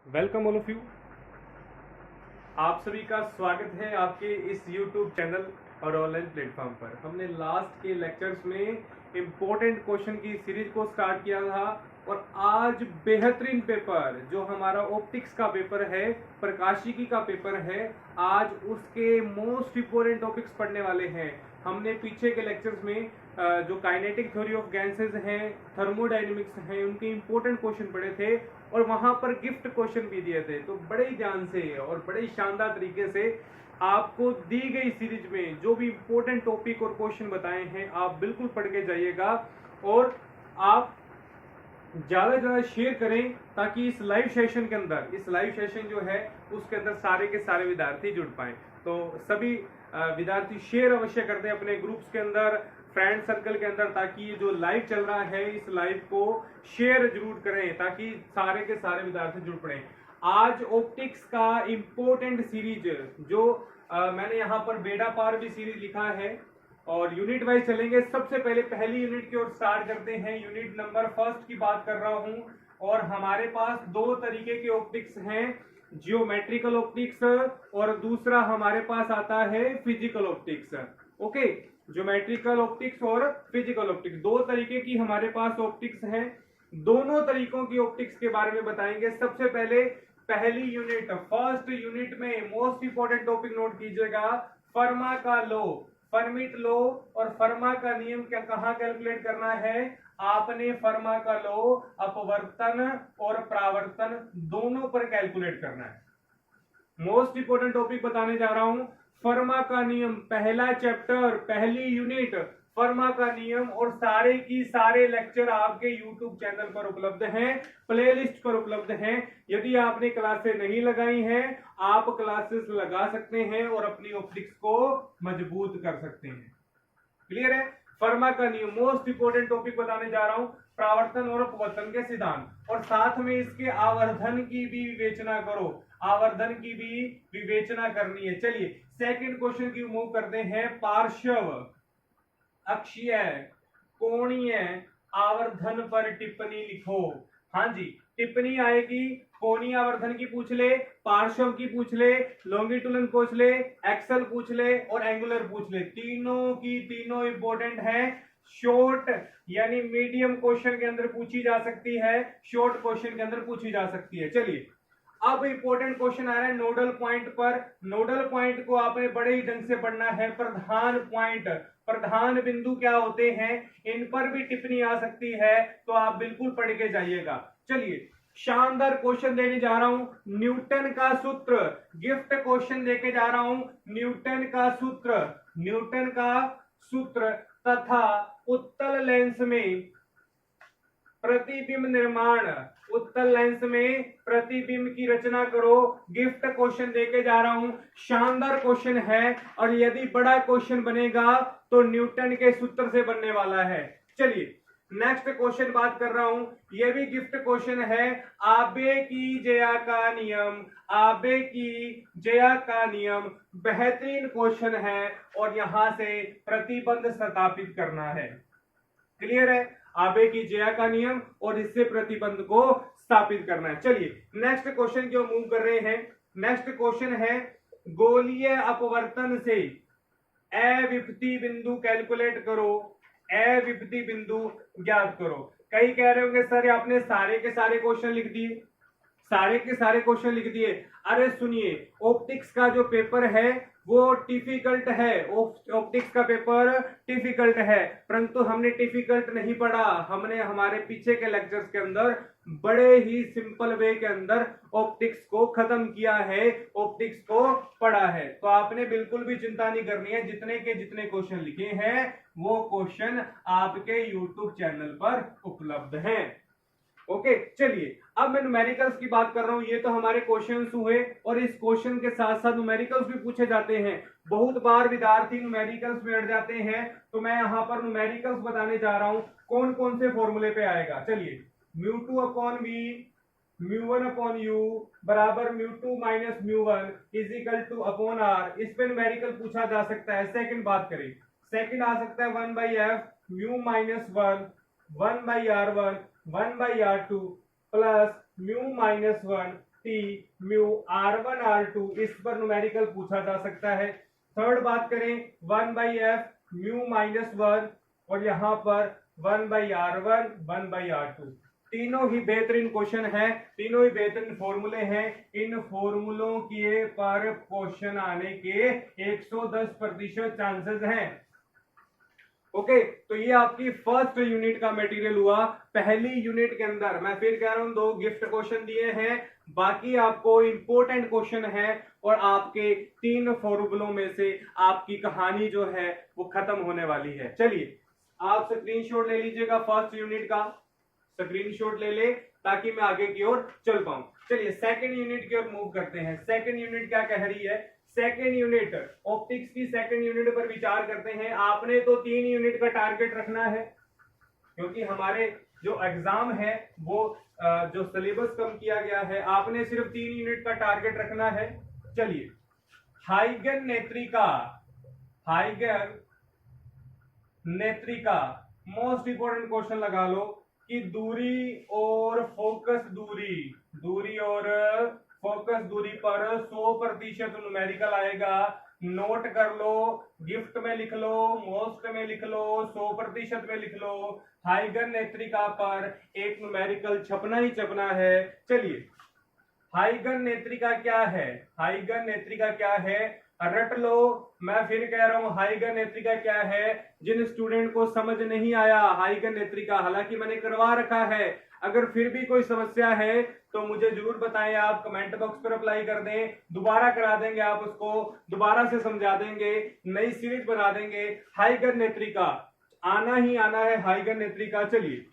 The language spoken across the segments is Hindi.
Welcome all of you. आप सभी का स्वागत है आपके इस YouTube चैनल और ऑनलाइन प्लेटफॉर्म पर। हमने लास्ट के लेक्चर्स में इम्पोर्टेंट क्वेश्चन की सीरीज को स्टार्ट किया था और आज बेहतरीन पेपर जो हमारा ऑप्टिक्स का पेपर है, प्रकाशिकी का पेपर है, आज उसके मोस्ट इम्पोर्टेंट टॉपिक्स पढ़ने वाले हैं। हमने पीछे के लेक्चर्स में जो काइनेटिक थ्योरी ऑफ गैसेस हैं, थर्मोडायनेमिक्स हैं, उनके इंपॉर्टेंट क्वेश्चन पढ़े थे और वहां पर गिफ्ट क्वेश्चन भी दिए थे। तो बड़े ही ध्यान से और बड़े ही शानदार तरीके से आपको दी गई सीरीज में जो भी इंपॉर्टेंट टॉपिक और क्वेश्चन बताए हैं आप बिल्कुल पढ़ के जाइएगा और आप ज्यादा से ज्यादा शेयर करें ताकि इस लाइव सेशन के अंदर, इस लाइव सेशन जो है उसके अंदर सारे के सारे विद्यार्थी जुड़ पाए। तो सभी विद्यार्थी शेयर अवश्य कर दें अपने ग्रुप्स के अंदर, फ्रेंड सर्कल के अंदर, ताकि ये जो लाइव चल रहा है इस लाइव को शेयर जरूर करें ताकि सारे के सारे विद्यार्थी जुड़ पड़े। आज ऑप्टिक्स का इंपॉर्टेंट सीरीज जो मैंने यहाँ पर बेड़ा पार भी सीरीज लिखा है और यूनिट वाइज चलेंगे। सबसे पहले पहली यूनिट की ओर स्टार्ट करते हैं। यूनिट नंबर फर्स्ट की बात कर रहा हूं और हमारे पास दो तरीके के ऑप्टिक्स हैं, जियोमेट्रिकल ऑप्टिक्स और दूसरा हमारे पास आता है physical optics. Okay, geometrical optics और फिजिकल ऑप्टिक्स दो तरीके की हमारे पास ऑप्टिक्स हैं। दोनों तरीकों की ऑप्टिक्स के बारे में बताएंगे। सबसे पहले पहली यूनिट, फर्स्ट यूनिट में मोस्ट इंपोर्टेंट टॉपिक नोट कीजिएगा, फर्मा का लॉ, फर्मिट लॉ और फर्मा का नियम क्या कहाँ कैलकुलेट करना है। आपने फर्मा का लॉ अपवर्तन और परावर्तन दोनों पर कैलकुलेट करना है। मोस्ट इंपोर्टेंट टॉपिक बताने जा रहा हूं, फर्मा का नियम, पहला चैप्टर, पहली यूनिट, फर्मा का नियम। और सारे की सारे लेक्चर आपके YouTube चैनल पर उपलब्ध हैं, प्लेलिस्ट पर उपलब्ध हैं। यदि आपने क्लासेस नहीं लगाई हैं आप क्लासेस लगा सकते हैं और अपनी ऑप्टिक्स को मजबूत कर सकते हैं। क्लियर है? फर्मा का नियम मोस्ट इंपोर्टेंट टॉपिक बताने जा रहा हूं, परावर्तन और अपवर्तन के सिद्धांत, और साथ में इसके आवर्धन की भी विवेचना करो, आवर्धन की भी विवेचना करनी है। चलिए सेकंड क्वेश्चन की मूव करते हैं। पार्श्व, अक्षीय, कोणीय आवर्धन पर टिप्पणी लिखो। हाँ जी, टिप्पणी आएगी, कोणीय आवर्धन की पूछ ले, पार्श्व की पूछ ले, लॉन्गिट्यूडनल पूछ ले, एक्सल पूछ ले और एंगुलर पूछ ले। तीनों की तीनों इंपॉर्टेंट है। शॉर्ट यानी मीडियम क्वेश्चन के अंदर पूछी जा सकती है, शॉर्ट क्वेश्चन के अंदर पूछी जा सकती है। चलिए अब इंपॉर्टेंट क्वेश्चन आ रहा है नोडल पॉइंट पर। नोडल पॉइंट को आपने बड़े ही ढंग से पढ़ना है। प्रधान पॉइंट, प्रधान बिंदु क्या होते हैं, इन पर भी टिप्पणी आ सकती है, तो आप बिल्कुल पढ़ के जाइएगा। चलिए शानदार क्वेश्चन देने जा रहा हूं, न्यूटन का सूत्र, गिफ्ट क्वेश्चन देके जा रहा हूं। न्यूटन का सूत्र, न्यूटन का सूत्र तथा उत्तल लेंस में प्रतिबिंब निर्माण, उत्तल लेंस में प्रतिबिंब की रचना करो। गिफ्ट क्वेश्चन देके जा रहा हूं, शानदार क्वेश्चन है और यदि बड़ा क्वेश्चन बनेगा तो न्यूटन के सूत्र से बनने वाला है। चलिए नेक्स्ट क्वेश्चन बात कर रहा हूं, यह भी गिफ्ट क्वेश्चन है। आबे की जया का नियम, आबे की जया का नियम बेहतरीन क्वेश्चन है और यहां से प्रतिबंध स्थापित करना है। क्लियर है? आबे की जया का नियम और इससे प्रतिबंध को स्थापित करना है। चलिए नेक्स्ट क्वेश्चन की ओर मूव कर रहे हैं। नेक्स्ट क्वेश्चन है, गोलीय अपवर्तन से अविपति बिंदु कैलकुलेट करो, अविपति बिंदु ज्ञात करो। कई कह रहे होंगे सर आपने सारे के सारे क्वेश्चन लिख दिए, सारे के सारे क्वेश्चन लिख दिए। अरे सुनिए, ऑप्टिक्स का जो पेपर है वो डिफिकल्ट है, ऑप्टिक्स का पेपर डिफिकल्ट है, परंतु हमने डिफिकल्ट नहीं पढ़ा। हमने हमारे पीछे के लेक्चर्स के अंदर बड़े ही सिंपल वे के अंदर ऑप्टिक्स को खत्म किया है, ऑप्टिक्स को पढ़ा है। तो आपने बिल्कुल भी चिंता नहीं करनी है, जितने के जितने क्वेश्चन लिखे हैं वो क्वेश्चन आपके YouTube चैनल पर उपलब्ध हैं। ओके चलिए अब मैं न्यूमेरिकल्स की बात कर रहा हूं। ये तो हमारे क्वेश्चंस हुए और इस क्वेश्चन के साथ साथ न्यूमेरिकल्स भी पूछे जाते हैं। बहुत बार विद्यार्थी न्यूमेरिकल्स में अड़ जाते हैं, तो मैं यहां पर न्यूमेरिकल्स बताने जा रहा हूं कौन कौन से फॉर्मूले पे आएगा। चलिए μ2 अपॉन v, μ1 अपॉन u बराबर μ2 minus μ1 is equal to upon r। इस पे न्यूमेरिकल पूछा जा सकता है। सेकंड बात करें, सेकंड आ सकता है 1/f mu minus 1 1/r1 1/r2 plus mu minus 1 T mu R1 R2, इस पर न्यूमेरिकल पूछा जा सकता है। थर्ड बात करें 1/f म्यू -1, और यहां पर 1/R1 1/R2। तीनों ही बेहतरीन क्वेश्चन है, तीनों ही बेहतरीन फॉर्मूले हैं। इन फॉर्मूलों के पर क्वेश्चन आने के 110% चांसेस हैं। ओके, तो ये आपकी फर्स्ट यूनिट का मटेरियल हुआ। पहली यूनिट के अंदर मैं फिर कह रहा हूं 2 गिफ्ट क्वेश्चन दिए हैं, बाकी आपको इंपॉर्टेंट क्वेश्चन है, और आपके 3 फॉर्मूलों में से आपकी कहानी जो है वो खत्म होने वाली है। चलिए आप स्क्रीनशॉट ले लीजिएगा, फर्स्ट यूनिट का स्क्रीनशॉट ले ले ताकि मैं आगे की ओर चल पाऊं। चलिए सेकंड यूनिट की ओर मूव करते हैं। सेकंड यूनिट क्या कह रही है? सेकंड यूनिट ऑप्टिक्स की सेकंड यूनिट पर विचार करते हैं। आपने तो 3 यूनिट का टारगेट रखना है, क्योंकि हमारे जो एग्जाम है वो जो सिलेबस कम किया गया है, आपने सिर्फ 3 यूनिट का टारगेट रखना है। चलिए हाइगन नेत्रिका, हाइगन नेत्रिका मोस्ट इंपोर्टेंट क्वेश्चन लगा लो कि दूरी और फोकस दूरी, दूरी और फोकस दूरी पर 100% न्यूमेरिकल आएगा। नोट कर लो, गिफ्ट में लिख लो, मोस्ट में लिख लो, 100% में लिख लो। हाइगन नेत्रिका पर एक न्यूमेरिकल छपना ही छपना है। चलिए हाइगन नेत्रिका क्या है? हाइगन नेत्रिका क्या है रट लो। मैं फिर कह रहा हूं हाइगन नेत्रिका क्या है। जिन स्टूडेंट को समझ नहीं आया हाइगन नेत्रिका, हालांकि मैंने करवा रखा है, अगर फिर भी कोई समस्या है तो मुझे जरूर बताएं, आप कमेंट बॉक्स पर अप्लाई कर दें, दोबारा करा देंगे, आप उसको दोबारा से समझा देंगे, नई सीरीज बना देंगे। हाइगन नेत्रिका आना ही आना है, हाइगन नेत्रिका। चलिए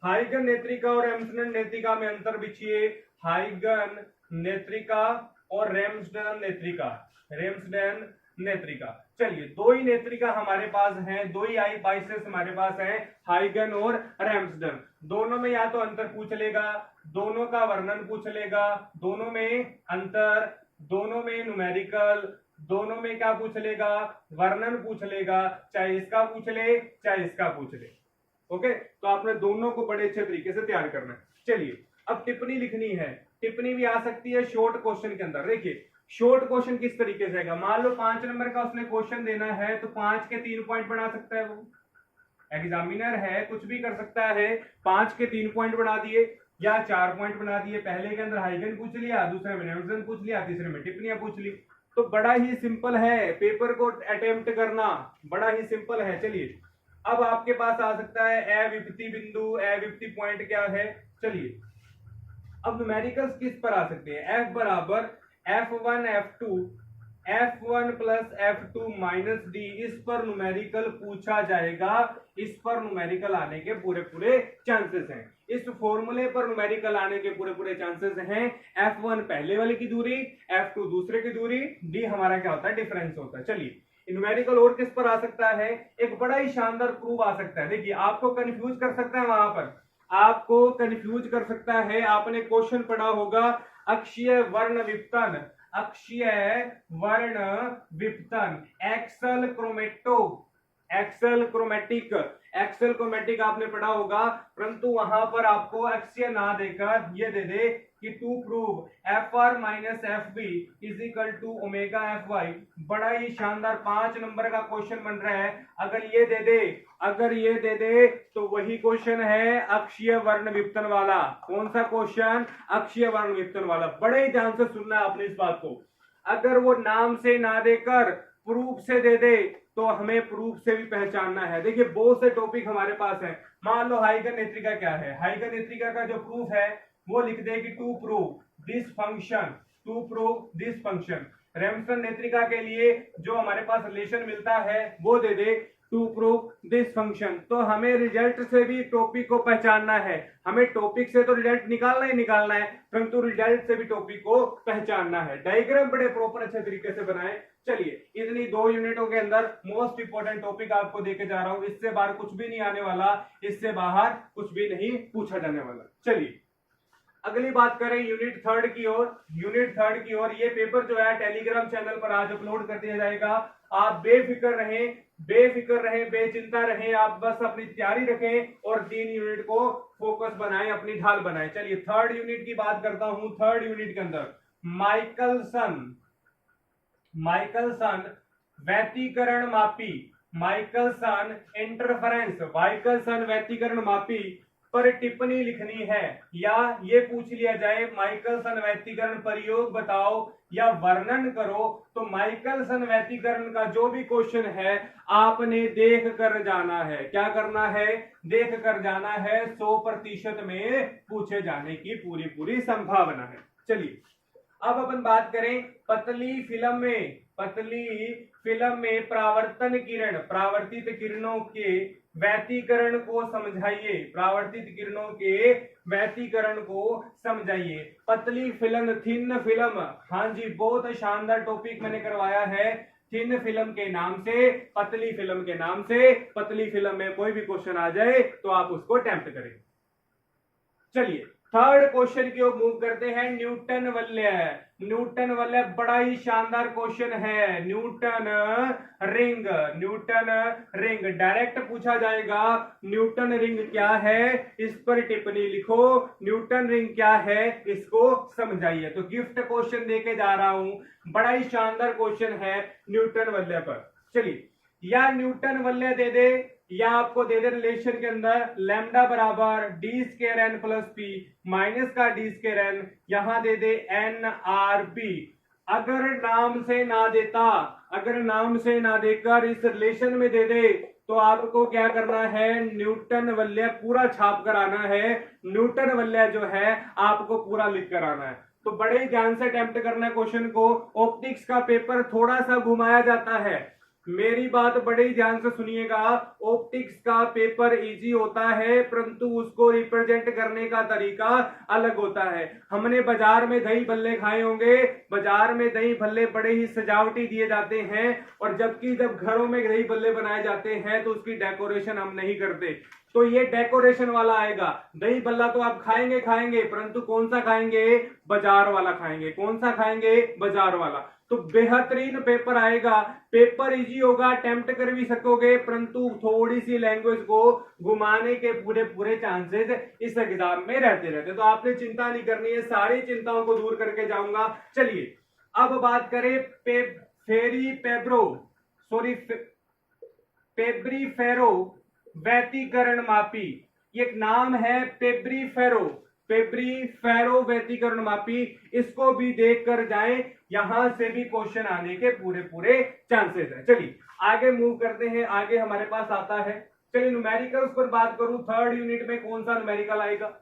हाइगन नेत्रिका और रेम्सडन नेत्रिका में अंतर बिछिए। हाइगन नेत्रिका और रेम्सडन नेत्रिका, रेम्सडन नेत्रिका। चलिए 2 ही नेत्रिका हमारे पास हैं, 2 ही आई पाइसेस हमारे पास हैं, हाइगन और रेम्सडन। दोनों में या तो अंतर पूछ लेगा, दोनों का वर्णन पूछ लेगा, दोनों में अंतर, दोनों में न्यूमेरिकल, दोनों में क्या पूछ लेगा? वर्णन पूछ लेगा। चाहे इसका पूछ ले चाहे इसका पूछ ले। ओके, तो आपने दोनों को बड़े अच्छे तरीके से तैयार करना है। चलिए अब टिप्पणी लिखनी है। टिप्पणी भी आ सकती है शॉर्ट क्वेश्चन के अंदर। देखिए शॉर्ट क्वेश्चन किस तरीके से आएगा। मान लो 5 नंबर का उसने क्वेश्चन देना है, तो 5 के 3 पॉइंट बना सकता है। वो एग्जामिनर है, कुछ भी कर सकता है। 5 के 3 पॉइंट बना दिए या 4 पॉइंट बना दिए। पहले के अंदर हाइगन पूछ लिया, दूसरे में रेम्सडन पूछ लिया, तीसरे में टिप्पणियां पूछ ली। तो बड़ा ही सिंपल है पेपर को अटेम्प्ट करना, बड़ा ही सिंपल है। चलिए अब आपके पास आ सकता है अविपति बिंदु, अविपति पॉइंट क्या है। चलिए अब न्यूमेरिकल्स किस पर आ सकते हैं? F बराबर F1 F2 F1 plus F2 minus D, इस पर न्यूमेरिकल पूछा जाएगा। इस पर न्यूमेरिकल आने के पूरे पूरे चांसेस हैं। इस फॉर्मूले पर न्यूमेरिकल आने के पूरे पूरे चांसेस हैं। F1 पहले वाले की दूरी, F2 दूसरे की दूरी, D हमारा क्या होता है? डिफरेंस होता है। चलिए न्यूमेरिकल और किस पर आ सकता है? एक बड़ा ही शानदार प्रूफ आ सकता है। देखिए आपको कंफ्यूज कर सकता है, वहां पर आपको कंफ्यूज कर सकता है। आपने क्वेश्चन पढ़ा होगा अक्षीय वर्ण विपतन, अक्षीय वर्ण विपतन, axial chromato, axial chromatic, axial chromatic आपने पढ़ा होगा। परंतु वहां पर आपको अक्षीय ना देकर ये दे दे कि to prove F R minus F B is equal to omega F Y. बड़ा ही शानदार 5 नंबर का क्वेश्चन बन रहा है। अगर ये दे दे, अगर ये दे दे तो वही क्वेश्चन है अक्षीय वर्ण विपतन वाला। कौन सा क्वेश्चन? अक्षीय वर्ण विपतन वाला। बड़े ध्यान से सुनना है आपने इस बात को। अगर वो नाम से ना देकर प्रूफ से दे दे तो हमें प्रूफ से भी पहचानना है। देखिए बहुत से टॉपिक हमारे पास है। मान लो हाइगन नेत्रिका क्या है? हाइगन नेत्रिका का जो प्रूफ है वो लिख दे कि to prove this function, to prove this function. Ramsden नेत्रिका के लिए जो हमारे पास रिलेशन मिलता है वो दे दे टू प्रूव दिस फंक्शन। तो हमें रिजल्ट से भी टॉपिक को पहचानना है। हमें टॉपिक से तो रिजल्ट निकालना ही निकालना है, परंतु रिजल्ट से भी टॉपिक को पहचानना है। डायग्राम बड़े प्रॉपर अच्छे तरीके से बनाए। चलिए इतनी 2 यूनिटों के अंदर मोस्ट इंपोर्टेंट टॉपिक आपको देके जा रहा हूं। इससे बाहर कुछ भी नहीं आने वाला, इससे बाहर कुछ भी नहीं पूछा जाने वाला। चलिए अगली बात करें यूनिट 3 की ओर। यूनिट 3 की ओर ये पेपर जो है टेलीग्राम चैनल पर आज अपलोड कर दिया जाएगा। आप बेफिक्र रहें, बेफिक्र रहें, बेचिंता रहें। आप बस अपनी तैयारी रखें और 3 यूनिट को फोकस बनाए, अपनी ढाल बनाए। चलिए थर्ड यूनिट की बात करता हूं। थर्ड यूनिट के अंदर माइकलसन व्यतिकरण मापी, माइकलसन इंटरफेरेंस, माइकलसन व्यतिकरण मापी पर टिप्पणी लिखनी है, या ये पूछ लिया जाए माइकलसन व्यतिकरण प्रयोग बताओ या वर्णन करो, तो माइकलसन व्यतिकरण का जो भी क्वेश्चन है आपने देख कर जाना है। क्या करना है? देख कर जाना है। 100% में पूछे जाने की पूरी पूरी संभावना है। चलिए अब अपन बात करें पतली फिल्म में परावर्तन किरण, परावर्तित किरणों के व्यतिकरण को समझाइए, परावर्तित किरणों के व्यतिकरण को समझाइए। पतली फिल्म, थिन फिल्म, हाँ जी बहुत शानदार टॉपिक मैंने करवाया है थिन फिल्म के नाम से, पतली फिल्म के नाम से। पतली फिल्म में कोई भी क्वेश्चन आ जाए तो आप उसको अटेम्प्ट करें। चलिए थर्ड क्वेश्चन की ओर मूव करते हैं। न्यूटन वलय, न्यूटन वलय बड़ा ही शानदार क्वेश्चन है। न्यूटन रिंग डायरेक्ट पूछा जाएगा। न्यूटन रिंग क्या है, इस पर टिप्पणी लिखो। न्यूटन रिंग क्या है इसको समझाइए। तो गिफ्ट क्वेश्चन देके जा रहा हूं, बड़ा ही शानदार क्वेश्चन है न्यूटन वलय पर। चलिए या न्यूटन वलय दे दे या आपको दे दे रिलेशन के अंदर लैम्डा बराबर D square N plus P, minus का डी स्क्वायर एन, यहां दे दे एन आर पी। अगर नाम से ना देता, अगर नाम से ना देकर इस रिलेशन में दे दे तो आपको क्या करना है? न्यूटन वलय पूरा छाप कर आना है। न्यूटन वलय जो है आपको पूरा लिख कर आना है। तो बड़े ही ध्यान से अटेम्प्ट करना है क्वेश्चन को। ऑप्टिक्स का पेपर थोड़ा सा घुमाया जाता है, मेरी बात बड़े ही ध्यान से सुनिएगा। ऑप्टिक्स का पेपर इजी होता है परंतु उसको रिप्रेजेंट करने का तरीका अलग होता है। हमने बाजार में दही भल्ले खाए होंगे, बाजार में दही भल्ले बड़े ही सजावटी दिए जाते हैं, और जबकि जब घरों में दही भल्ले बनाए जाते हैं तो उसकी डेकोरेशन हम नहीं करते। तो ये डेकोरेशन वाला आएगा। दही भल्ला तो आप खाएंगे परंतु कौन सा खाएंगे? बाजार वाला खाएंगे। कौन सा खाएंगे? बाजार वाला। तो बेहतरीन पेपर आएगा, पेपर इजी होगा, अटेम्प्ट कर भी सकोगे परंतु थोड़ी सी लैंग्वेज को घुमाने के पूरे पूरे चांसेस इस एग्जाम में रहते। तो आपने चिंता नहीं करनी है, सारी चिंताओं को दूर करके जाऊंगा। चलिए अब बात करें पेब्रीफेरो व्यतिकरण मापी। एक नाम है पेब्रीफेरो व्यतिकरण मापी, इसको भी देख कर जाएं, यहां से भी क्वेश्चन आने के पूरे पूरे चांसेस है। चलिए आगे मूव करते हैं। आगे हमारे पास आता है, चलिए न्यूमेरिकल्स पर बात करूं। थर्ड यूनिट में कौन सा न्यूमेरिकल आएगा?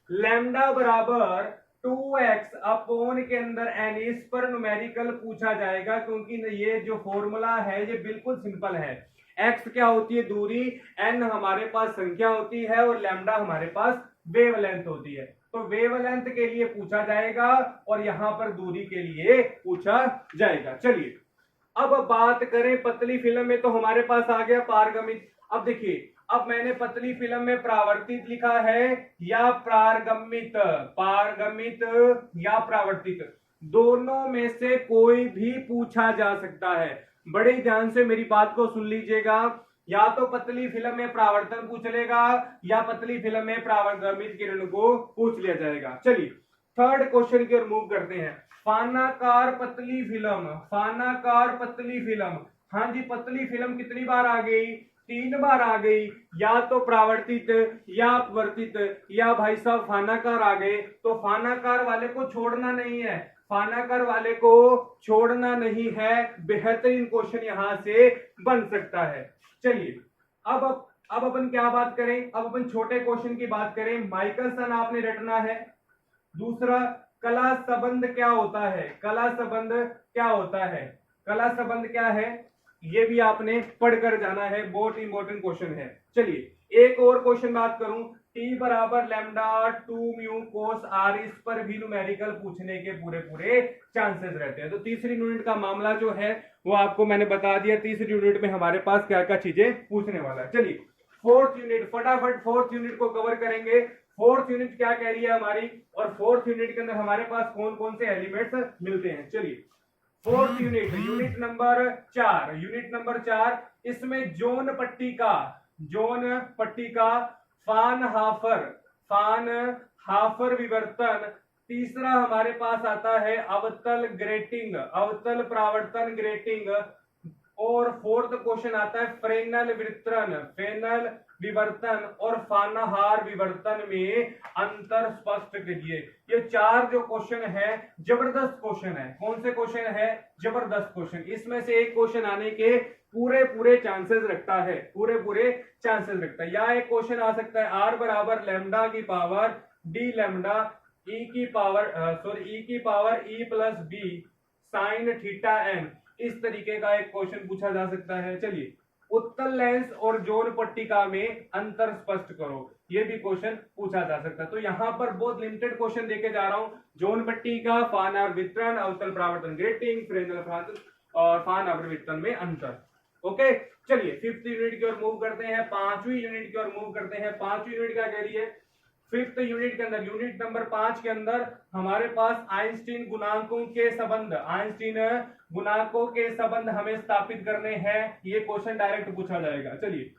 लैम्डा बराबर 2x अपॉन के अंदर n, इस पर न्यूमेरिकल पूछा जाएगा क्योंकि ये जो फॉर्मूला है ये बिल्कुल सिंपल है। x क्या होती है? दूरी, n हमारे पास संख्या होती है और लैम्डा हमारे पास वेवलेंथ होती है। तो वेवलेंथ के लिए पूछा जाएगा और यहां पर दूरी के लिए पूछा जाएगा। चलिए अब बात करें पतली फिल्म में, तो हमारे पास आ गया पारगमित। अब देखिए, अब मैंने पतली फिल्म में परावर्तित लिखा है या पारगमित, पारगमित या परावर्तित, दोनों में से कोई भी पूछा जा सकता है। बड़े ध्यान से मेरी बात को सुन लीजिएगा, या तो पतली फिल्म में परावर्तन पूछ लेगा या पतली फिल्म में परावर्तनित किरण को पूछ लिया जाएगा। चलिए थर्ड क्वेश्चन की ओर मूव करते हैं। फानाकार पतली फिल्म, फानाकार पतली फिल्म, हाँ जी पतली फिल्म कितनी बार आ गई? 3 बार आ गई। या तो परावर्तित या अपवर्तित या भाई साहब फानाकार आ गए। तो फानाकार वाले को छोड़ना नहीं है, फानाकार वाले को छोड़ना नहीं है। बेहतरीन क्वेश्चन यहां से बन सकता है। चलिए अब अपन क्या बात करें? अब अपन छोटे क्वेश्चन की बात करें। माइकलसन आपने रटना है। दूसरा, कला संबंध क्या होता है? कला संबंध क्या होता है? कला संबंध क्या है ये भी आपने पढ़कर जाना है, बहुत इंपॉर्टेंट क्वेश्चन है। चलिए एक और क्वेश्चन बात करूं, टी बराबर लैम्डा 2 म्यू कोस आर, इस पर भी न्यूमेरिकल पूछने के पूरे पूरे चांसेस रहते हैं। तो तीसरी यूनिट का मामला जो है वो आपको मैंने बता दिया। तीसरी यूनिट में हमारे पास क्या क्या चीजें पूछने वाला है। चलिए फोर्थ यूनिट, फटाफट फोर्थ यूनिट को कवर करेंगे। फोर्थ यूनिट क्या कह रही है हमारी, और फोर्थ यूनिट के अंदर हमारे पास कौन कौन से एलिमेंट्स मिलते हैं। चलिए fourth unit, unit number 4, unit number 4, इसमें जोन पट्टी का फानहाफर फ्राउनहाफर विवर्तन। तीसरा हमारे पास आता है अवतल ग्रेटिंग, अवतल परावर्तन ग्रेटिंग। और फोर्थ क्वेश्चन आता है फ्रेनल विवर्तन, फ्रेनल विवर्तन और फ्राउनहाफर विवर्तन में अंतर स्पष्ट कीजिए। ये चार जो क्वेश्चन है जबरदस्त क्वेश्चन है। कौन से क्वेश्चन है? जबरदस्त क्वेश्चन। इसमें से एक क्वेश्चन आने के पूरे पूरे चांसेस रखता है, पूरे पूरे चांसेस रखता है। या एक क्वेश्चन आ सकता है आर बराबर लैम्डा की पावर डी लैम्डा ई की power E plus B sine theta N. इस तरीके का एक क्वेश्चन पूछा जा सकता है। चलिए, उत्तल लेंस और जोन पट्टिका में अंतर स्पष्ट करो, ये भी क्वेश्चन पूछा जा सकता है। तो यहाँ पर बहुत लिमिटेड क्वेश्चन देके जा रहा हूं। जोन पट्टिका, फ्राउनहाफर विवर्तन, अवतल परावर्तन ग्रेटिंग, फ्रेनल और फ्राउनहाफर विवर्तन में अंतर। ओके, चलिए फिफ्थ यूनिट की ओर मूव करते हैं, पांचवी यूनिट की ओर मूव करते हैं। पांचवी यूनिट क्या कह रही है? फिफ्थ यूनिट के अंदर, यूनिट नंबर 5 के अंदर हमारे पास आइंस्टीन गुणांकों के संबंध, आइंस्टीन गुणांकों के संबंध हमें स्थापित करने हैं। ये क्वेश्चन डायरेक्ट पूछा जाएगा। चलिए,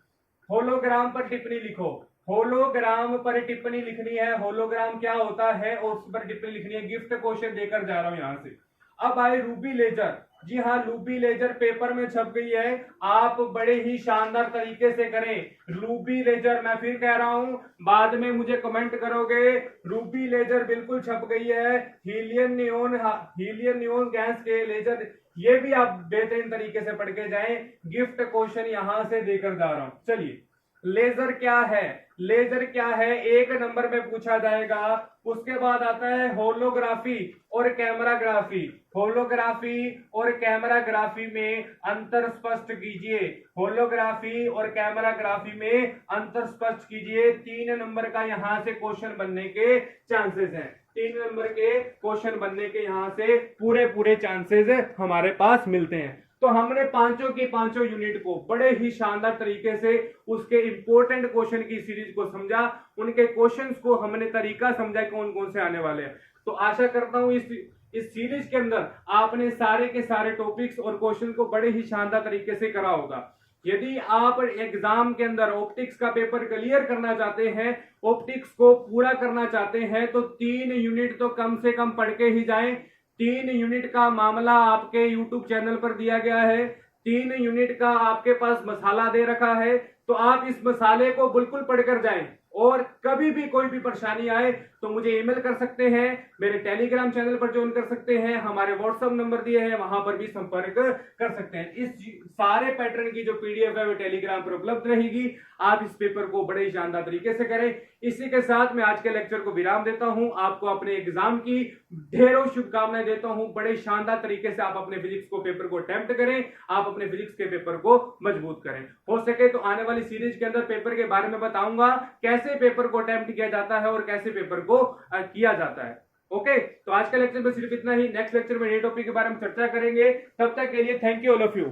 होलोग्राम पर टिप्पणी लिखो। होलोग्राम पर टिप्पणी लिखनी है। होलोग्राम क्या होता है और उस पर टिप्पणी लिखनी है। गिफ्ट क्वेश्चन देकर जा रहा हूं यहां से। अब आए रूबी लेजर। जी हाँ, रूबी लेजर पेपर में छप गई है। आप बड़े ही शानदार तरीके से करें। रूबी लेजर, मैं फिर कह रहा हूं, बाद में मुझे कमेंट करोगे। रूबी लेजर बिल्कुल छप गई है। हीलियम नियोन गैस के लेजर, ये भी आप बेहतरीन तरीके से पढ़ के जाएं। गिफ्ट क्वेश्चन यहां से देकर जा रहा हूं। चलिए, लेजर क्या है? लेजर क्या है एक नंबर में पूछा जाएगा। उसके बाद आता है होलोग्राफी और कैमराग्राफी। होलोग्राफी और कैमराग्राफी में अंतर स्पष्ट कीजिए। होलोग्राफी और कैमराग्राफी में अंतर स्पष्ट कीजिए। 3 नंबर का यहां से क्वेश्चन बनने के चांसेस हैं। 3 नंबर के क्वेश्चन बनने के यहां से पूरे पूरे चांसेस हमारे पास मिलते हैं। तो हमने पांचों की पांचों यूनिट को बड़े ही शानदार तरीके से उसके इंपॉर्टेंट क्वेश्चन की सीरीज को समझा, उनके क्वेश्चंस को हमने तरीका समझा कौन कौन से आने वाले हैं। तो आशा करता हूं इस सीरीज के अंदर आपने सारे के सारे टॉपिक्स और क्वेश्चन को बड़े ही शानदार तरीके से करा होगा। यदि आप एग्जाम के अंदर ऑप्टिक्स का पेपर क्लियर करना चाहते हैं, ऑप्टिक्स को पूरा करना चाहते हैं, तो 3 यूनिट तो कम से कम पढ़ के ही जाएं। 3 यूनिट का मामला आपके YouTube चैनल पर दिया गया है। 3 यूनिट का आपके पास मसाला दे रखा है। तो आप इस मसाले को बिल्कुल पढ़कर जाएं। और कभी भी कोई भी परेशानी आए तो मुझे ईमेल कर सकते हैं, मेरे टेलीग्राम चैनल पर ज्वाइन कर सकते हैं, हमारे व्हाट्सएप नंबर दिए हैं, वहां पर भी संपर्क कर सकते हैं। इस सारे पैटर्न की जो पीडीएफ है वो टेलीग्राम पर उपलब्ध रहेगी। आप इस पेपर को बड़े ही शानदार तरीके से करें। इसी के साथ मैं आज के लेक्चर को विराम देता हूं। आपको अपने एग्जाम की ढेरों शुभकामनाएं देता हूं। बड़े शानदार तरीके से आप अपने फिजिक्स को पेपर को अटेम्प्ट करें, आप अपने फिजिक्स के पेपर को मजबूत करें। हो सके तो आने वाली सीरीज के अंदर पेपर के बारे में बताऊंगा, कैसे पेपर को अटेम्प्ट किया जाता है और कैसे पेपर को किया जाता है। ओके, तो आज का लेक्चर में सिर्फ इतना ही। नेक्स्ट लेक्चर में नए टॉपिक के बारे में चर्चा करेंगे। तब तक के लिए thank you all of you.